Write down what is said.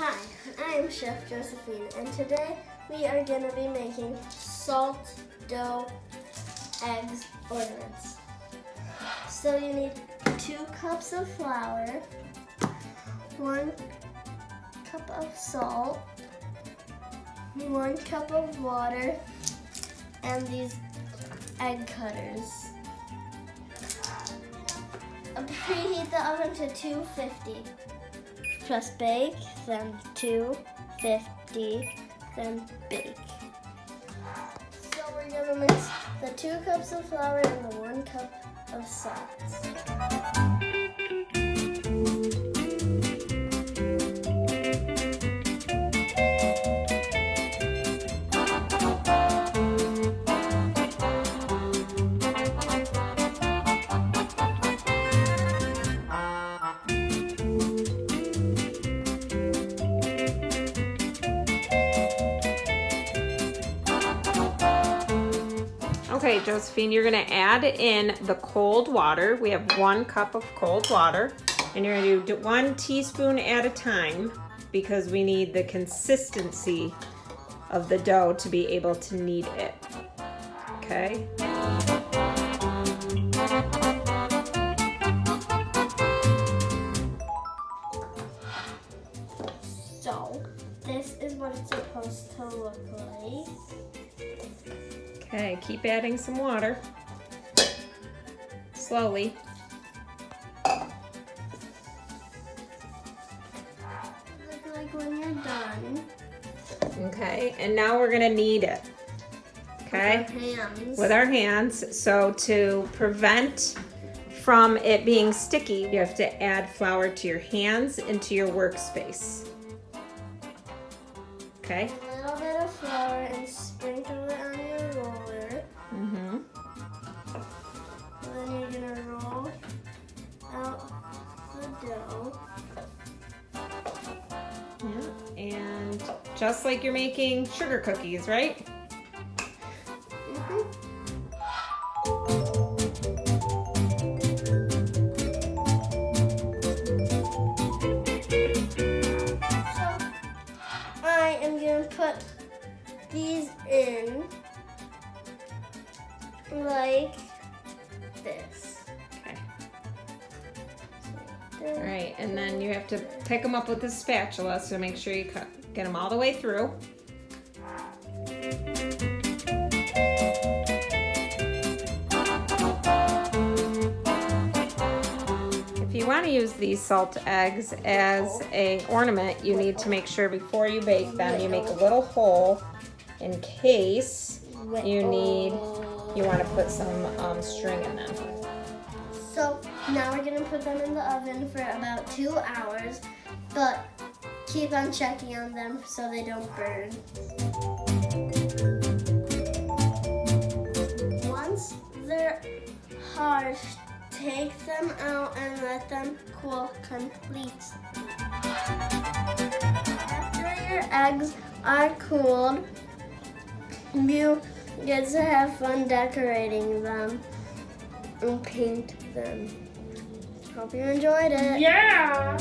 Hi, I am Chef Josephine, and today we are going to be making salt dough eggs ornaments. So you need 2 cups of flour, 1 cup of salt, 1 cup of water, and these egg cutters. Preheat the oven to 250. Press bake, then 250, then bake. So we're gonna mix the 2 cups of flour and the 1 cup of salt. Okay, Josephine, you're gonna add in the cold water. We have 1 cup of cold water, and you're gonna do 1 teaspoon at a time because we need the consistency of the dough to be able to knead it. Okay? So this is what it's supposed to look like. Okay, keep adding some water. Slowly. Look like when you're done. Okay, and now we're gonna knead it. Okay? With our hands. With our hands. So to prevent from it being sticky, you have to add flour to your hands and to your workspace. Okay? A little bit of flour and sprinkle it on your roller. Mm-hmm. And then you're gonna roll out the dough. Yeah, and just like you're making sugar cookies, right? Mm-hmm. I am going to put these in like this. Okay. All right, and then you have to pick them up with a spatula, so make sure you get them all the way through. If you want to use these salt eggs as an ornament, you need to make sure before you bake them, you make a little hole in case you want to put some string in them. So now we're gonna put them in the oven for about 2 hours, but keep on checking on them so they don't burn. Once they're hard, take them out and let them cool completely. After your eggs are cooled, you get to have fun decorating them and paint them. Hope you enjoyed it. Yeah!